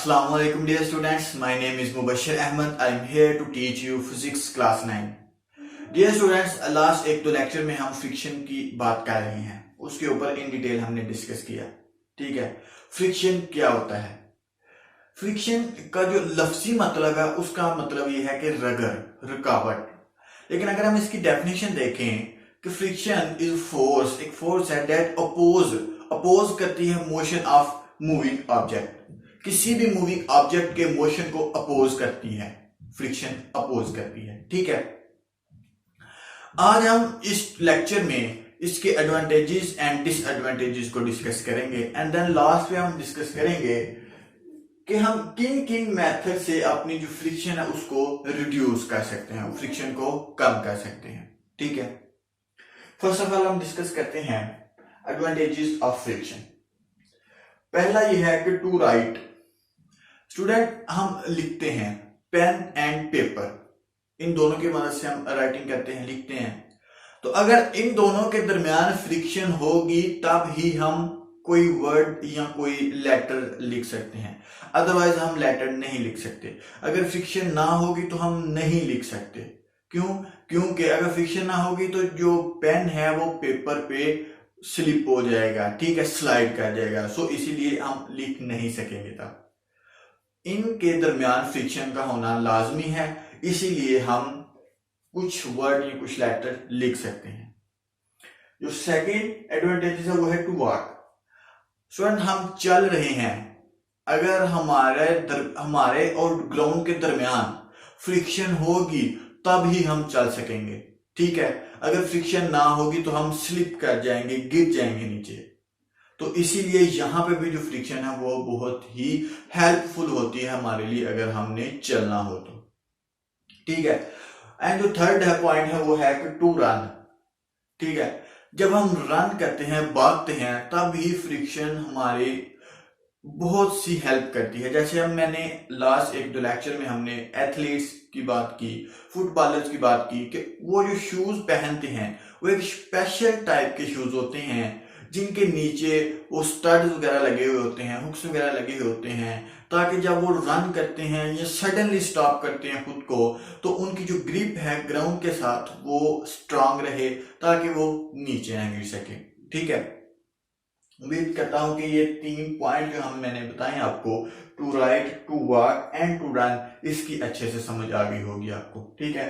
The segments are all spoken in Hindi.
Assalamualaikum dear students, my name is Mubashir Ahmed. I am here to teach you physics class 9. Dear students, last एक दो लेक्चर में हम फ्रिक्शन की बात कर रहे हैं, उसके ऊपर इन डिटेल हमने डिस्कस किया। ठीक है, फ्रिक्शन क्या होता है? फ्रिक्शन का जो लफ्जी मतलब है उसका मतलब ये है कि रगड़, रुकावट। लेकिन अगर हम इसकी डेफिनेशन देखें कि फ्रिक्शन इज फोर्स, एक फोर्स है दैट अपोज करती है मोशन ऑफ मूविंग ऑब्जेक्ट, किसी भी मूविंग ऑब्जेक्ट के मोशन को अपोज करती है, फ्रिक्शन अपोज करती है। ठीक है, आज हम इस लेक्चर में इसके एडवांटेजेस एंड डिसएडवांटेजेस को डिस्कस करेंगे एंड देन लास्ट में हम डिस्कस करेंगे कि हम किन किन मेथड से अपनी जो फ्रिक्शन है उसको रिड्यूस कर सकते हैं, फ्रिक्शन को कम कर सकते हैं। ठीक है, फर्स्ट ऑफ ऑल हम डिस्कस करते हैं एडवांटेजेस ऑफ फ्रिक्शन। पहला यह है कि टू राइट, स्टूडेंट हम लिखते हैं पेन एंड पेपर, इन दोनों की मदद से हम राइटिंग करते हैं, लिखते हैं। तो अगर इन दोनों के दरमियान फ्रिक्शन होगी तब ही हम कोई वर्ड या कोई लेटर लिख सकते हैं, अदरवाइज हम लेटर नहीं लिख सकते। अगर फ्रिक्शन ना होगी तो हम नहीं लिख सकते। क्यों? क्योंकि अगर फ्रिक्शन ना होगी तो जो पेन है वो पेपर पे स्लिप हो जाएगा, ठीक है, स्लाइड कर जाएगा, सो इसीलिए हम लिख नहीं सकेंगे। तब इनके दरमियान फ्रिक्शन का होना लाजमी है, इसीलिए हम कुछ वर्ड या कुछ लेटर लिख सकते हैं। जो सेकेंड एडवांटेज है वो है टू वॉक। स्टूडेंट हम चल रहे हैं, अगर हमारे और ग्राउंड के दरमियान फ्रिक्शन होगी तब ही हम चल सकेंगे। ठीक है, अगर फ्रिक्शन ना होगी तो हम स्लिप कर जाएंगे, गिर जाएंगे नीचे। तो इसीलिए यहां पे भी जो फ्रिक्शन है वो बहुत ही हेल्पफुल होती है हमारे लिए अगर हमने चलना हो तो। ठीक है, एंड जो थर्ड है पॉइंट है वो है कि टू रन। ठीक है, जब हम रन करते हैं, भागते हैं, तब ही फ्रिक्शन हमारे बहुत सी हेल्प करती है। जैसे हम मैंने लास्ट एक दो लेक्चर में हमने एथलीट्स की बात की, फुटबॉलर्स की बात की कि वो जो शूज पहनते हैं वो एक स्पेशल टाइप के शूज होते हैं जिनके नीचे वो स्टड्स वगैरह लगे हुए होते हैं, हुक्स वगैरह लगे हुए होते हैं, ताकि जब वो रन करते हैं या सडनली स्टॉप करते हैं खुद को तो उनकी जो ग्रिप है ग्राउंड के साथ वो स्ट्रांग रहे, ताकि वो नीचे ना गिर सके। ठीक है, उम्मीद करता हूं कि ये तीन पॉइंट जो मैंने बताए आपको, to write, to walk and to run, इसकी अच्छे से समझ आ गई होगी आपको। ठीक है,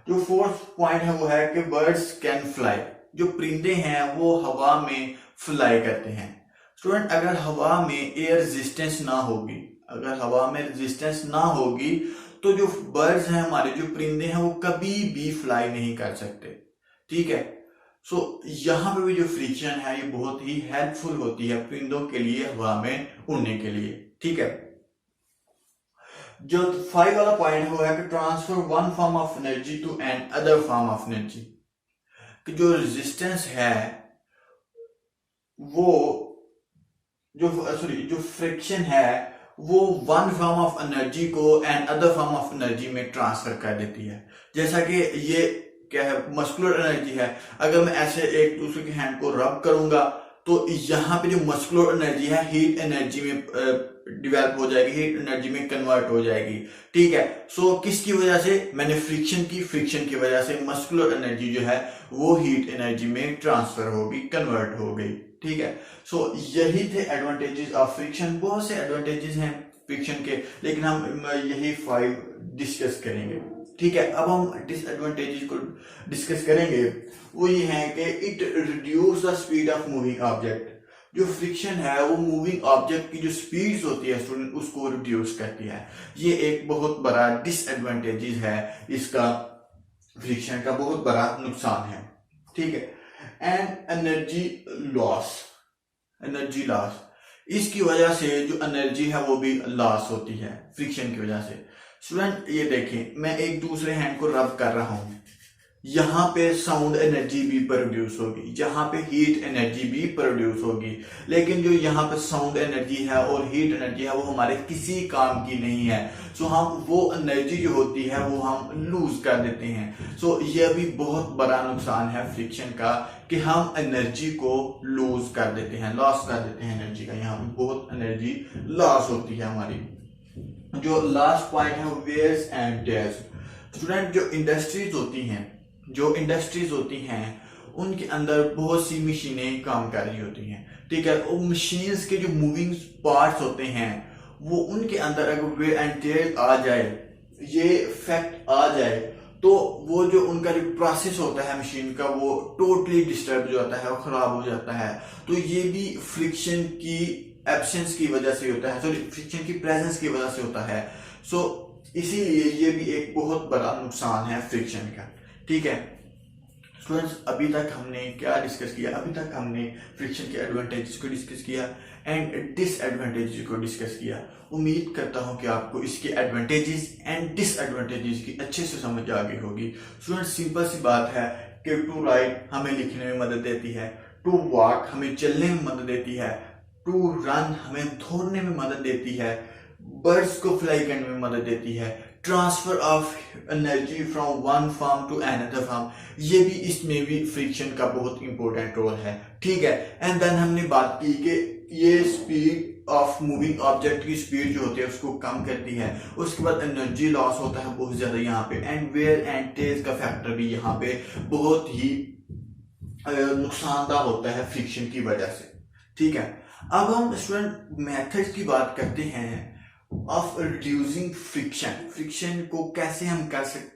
जो फोर्थ पॉइंट है वो है कि बर्ड्स कैन फ्लाई, जो परिंदे हैं वो हवा में फ्लाई करते हैं। स्टूडेंट अगर हवा में एयर रेजिस्टेंस ना होगी, अगर हवा में रेजिस्टेंस ना होगी तो जो बर्ड्स हैं हमारे, जो परिंदे हैं, वो कभी भी फ्लाई नहीं कर सकते। ठीक है, सो यहां पे भी जो फ्रिक्शन है ये बहुत ही हेल्पफुल होती है परिंदों के लिए हवा में उड़ने के लिए। ठीक है, जो 5 वाला पॉइंट है वो है कि transfer one form of energy to an other form of energy, कि जो रेजिस्टेंस है वो जो फ्रिक्शन है वो वन फॉर्म ऑफ एनर्जी को an other form of energy में ट्रांसफर कर देती है। जैसा कि ये क्या है, मस्कुलर एनर्जी है। अगर मैं ऐसे एक दूसरे के हैंड को रब करूंगा तो यहाँ पे जो मस्कुलर एनर्जी है हीट एनर्जी में डेवलप हो जाएगी, हीट एनर्जी में कन्वर्ट हो जाएगी। ठीक है, सो किसकी वजह से? मैंने फ्रिक्शन की वजह से मस्कुलर एनर्जी जो है वो हीट एनर्जी में ट्रांसफर होगी, कन्वर्ट हो गई। ठीक है, सो यही थे एडवांटेजेस ऑफ फ्रिक्शन। बहुत से एडवांटेजेस हैं फ्रिक्शन के, लेकिन हम यही 5 डिस्कस करेंगे। ठीक है, अब हम डिसएडवांटेजेस को डिस्कस करेंगे। वो ये है कि it reduce the speed of moving object, जो फ्रिक्शन है वो मूविंग ऑब्जेक्ट की जो स्पीड होती है स्टूडेंट उसको रिड्यूस करती है। ये एक बहुत बड़ा डिसएडवांटेजेस है इसका, फ्रिक्शन का बहुत बड़ा नुकसान है। ठीक है, एंड एनर्जी लॉस, इसकी वजह से जो एनर्जी है वो भी लॉस होती है फ्रिक्शन की वजह से। स्टूडेंट ये देखें, मैं एक दूसरे हैंड को रब कर रहा हूं, यहाँ पे साउंड एनर्जी भी प्रोड्यूस होगी, यहाँ पे हीट एनर्जी भी प्रोड्यूस होगी, लेकिन जो यहाँ पे साउंड एनर्जी है और हीट एनर्जी है वो हमारे किसी काम की नहीं है। सो हम वो एनर्जी जो होती है वो हम लूज कर देते हैं। सो ये भी बहुत बड़ा नुकसान है फ्रिक्शन का कि हम एनर्जी को लूज कर देते हैं, लॉस कर देते हैं एनर्जी का। यहाँ पे बहुत एनर्जी लॉस होती है हमारी। जो लास्ट पॉइंट है वेयर्स एंड टेयर्स। स्टूडेंट, जो इंडस्ट्रीज होती हैं उनके अंदर बहुत सी मशीनें काम कर रही होती हैं, ठीक है। वो मशीन्स के जो मूविंग पार्ट्स होते हैं वो उनके अंदर अगर वेयर एंड टेयर आ जाए, ये फैक्ट आ जाए, तो वो जो उनका जो प्रोसेस होता है मशीन का वो टोटली डिस्टर्ब हो जाता है और खराब हो जाता है। तो ये भी फ्रिक्शन की एब्सेंस की वजह से होता है, सॉरी फ्रिक्शन की प्रेजेंस की वजह से होता है। सो इसीलिए ये भी एक बहुत बड़ा नुकसान है फ्रिक्शन का, ठीक है। स्टूडेंट्स, अभी तक हमने क्या डिस्कस किया? अभी तक हमने फ्रिक्शन के एडवांटेजेस को डिस्कस किया एंड डिसएडवांटेजेस को डिस्कस किया। उम्मीद करता हूं कि आपको इसके एडवांटेजेस एंड डिसएडवांटेजेस की अच्छे से समझ आ गई होगी। स्टूडेंट्स, सिंपल सी बात है कि टू राइट हमें लिखने में मदद देती है, टू वॉक हमें चलने में मदद देती है, टू रन हमें दौड़ने में मदद देती है, बर्ड्स को फ्लाई करने में मदद देती है, transfer of energy from one form to another form, ये भी इसमें भी फ्रिक्शन का बहुत इंपॉर्टेंट रोल है, ठीक है। एंड देन हमने बात की कि ये स्पीड ऑफ मूविंग ऑब्जेक्ट की स्पीड जो होती है उसको कम करती है। उसके बाद एनर्जी लॉस होता है बहुत ज्यादा यहाँ पे, एंड वेयर एंड टेयर का फैक्टर भी यहाँ पे बहुत ही नुकसानदायक होता है फ्रिक्शन की वजह से, ठीक है। अब हम स्टूडेंट मेथड की बात करते हैं ऑफ रिड्यूसिंग फ्रिक्शन को कैसे हम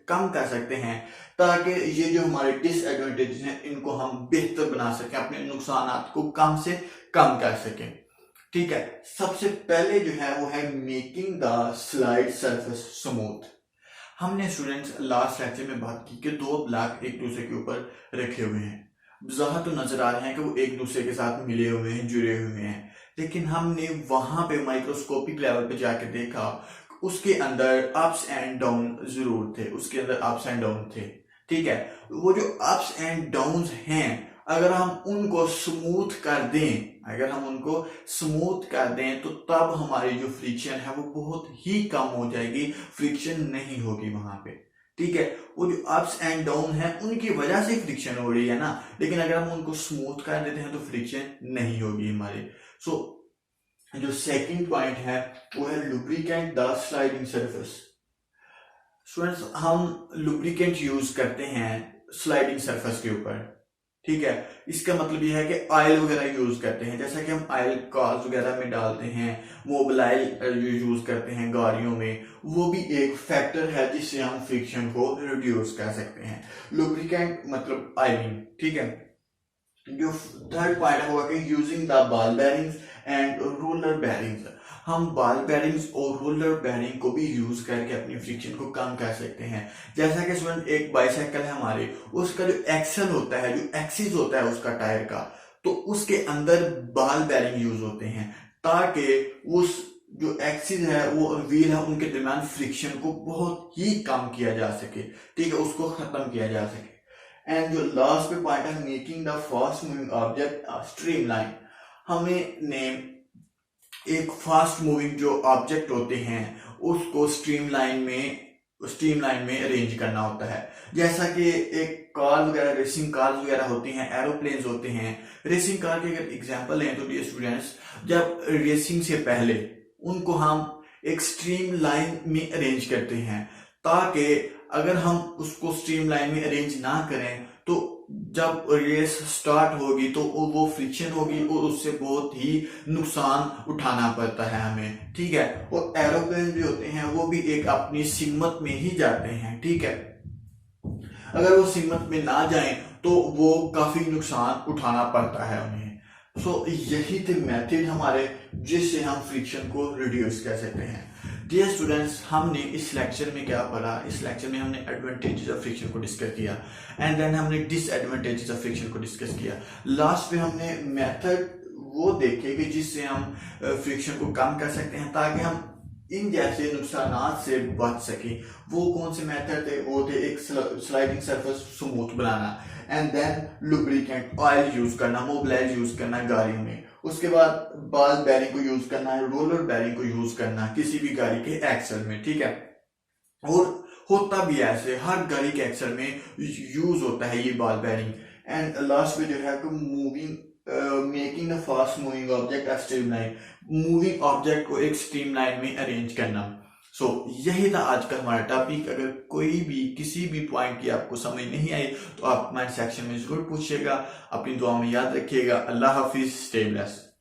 कम कर सकते हैं ताकि ये जो हमारे डिसएडवांटेजेस हैं इनको हम बेहतर बना सकें, अपने नुकसान को कम से कम कर सकें, ठीक है। सबसे पहले जो है वो है making the slide surface smooth. हमने स्टूडेंट्स लास्ट लेक्चर में बात की कि दो ब्लॉक एक दूसरे के ऊपर रखे हुए हैं, ज़ाहिर तो नजर आ रहे हैं कि वो एक दूसरे के साथ मिले हुए हैं, जुड़े हुए हैं, लेकिन हमने वहां पे माइक्रोस्कोपिक लेवल पे जाके देखा उसके अंदर अप्स एंड डाउन जरूर थे, उसके अंदर अप्स एंड डाउन थे, ठीक है। वो जो अप्स एंड डाउन हैं अगर हम उनको स्मूथ कर दें तो तब हमारी जो फ्रिक्शन है वो बहुत ही कम हो जाएगी, फ्रिक्शन नहीं होगी वहां पे, ठीक है। वो जो अप्स एंड डाउन है उनकी वजह से फ्रिक्शन हो रही है ना, लेकिन अगर हम उनको स्मूथ कर देते हैं तो फ्रिक्शन नहीं होगी हमारी। सो जो सेकंड पॉइंट है वो है lubricant the sliding surface. Students, हम लुब्रिकेंट यूज करते हैं स्लाइडिंग सरफेस के ऊपर, ठीक है। इसका मतलब यह है कि ऑयल वगैरह यूज करते हैं, जैसा कि हम ऑयल कार्स वगैरह में डालते हैं, मोबाइल यूज करते हैं गाड़ियों में, वो भी एक फैक्टर है जिससे हम फ्रिक्शन को रिड्यूस कर सकते हैं। लुब्रिकेंट मतलब ऑयलिंग, ठीक है। जो थर्ड पॉइंट है वो है कि using the ball bearings and roller bearings. हम बॉल बेयरिंग्स और रोलर बेयरिंग को भी यूज करके अपनी फ्रिक्शन को कम कर सकते हैं। जैसा कि स्टूडेंट एक बाइसाइकिल है हमारे, उसका जो एक्सल होता है, जो एक्सिस होता है उसका टायर का, तो उसके अंदर बॉल बेयरिंग यूज होते हैं ताकि उस जो एक्सिस है वो व्हील है उनके दरमियान फ्रिक्शन को बहुत ही कम किया जा सके, ठीक है, उसको खत्म किया जा सके। एंड जो लास्ट पे पॉइंट है making the fast moving object streamline. हमें एक फास्ट मूविंग जो ऑब्जेक्ट होते हैं उसको स्ट्रीमलाइन में अरेंज करना होता है। जैसा कि एक कार वगैरह, रेसिंग कार वगैरह होती हैं, एरोप्लेन्स होते हैं। रेसिंग कार के अगर एग्जांपल लें तो डियर स्टूडेंट्स, जब रेसिंग से पहले उनको हम एक स्ट्रीम लाइन में अरेंज करते हैं ताकि अगर हम उसको स्ट्रीम लाइन में अरेंज ना करें तो जब रेस स्टार्ट होगी तो वो फ्रिक्शन होगी और उससे बहुत ही नुकसान उठाना पड़ता है हमें, ठीक है। और एरोप्लेन भी होते हैं वो भी एक अपनी सिमत में ही जाते हैं, ठीक है। अगर वो सिमत में ना जाएं तो वो काफी नुकसान उठाना पड़ता है उन्हें। सो यही थे मेथड हमारे जिससे हम फ्रिक्शन को रिड्यूस कर सकते हैं। डियर स्टूडेंट्स, हमने इस लेक्चर में क्या पढ़ा? इस लेक्चर में हमने एडवांटेजेस ऑफ फ्रिक्शन को डिस्कस किया एंड देन हमने डिसएडवांटेजेस ऑफ फ्रिक्शन को डिस्कस किया। लास्ट में हमने मेथड वो देखे कि जिससे हम फ्रिक्शन को कम कर सकते हैं ताकि हम इन जैसे नुकसान से बच सके। वो कौन से मेथड थे? वो थे एक स्लाइडिंग सरफेस स्मूथ बनाना, and then lubricant oil use करना, मोबिलाइज यूज करना गाड़ियों में, उसके बाद बॉल बेयरिंग को यूज करना है, रोलर बेयरिंग को यूज करना किसी भी गाड़ी के एक्सल में, ठीक है। और होता भी ऐसे हर गाड़ी के एक्सल में यूज होता है ये बॉल बेयरिंग। एंड लास्ट में जो है moving making a fast moving object a streamline, moving object को एक स्ट्रीमलाइन में अरेंज करना। सो यही था आज का हमारा टॉपिक। अगर कोई भी किसी भी पॉइंट की आपको समझ नहीं आई तो आप कमेंट सेक्शन में जरूर पूछिएगा। अपनी दुआ में याद रखिएगा। अल्लाह हाफिज, स्टे ब्लेस्ड।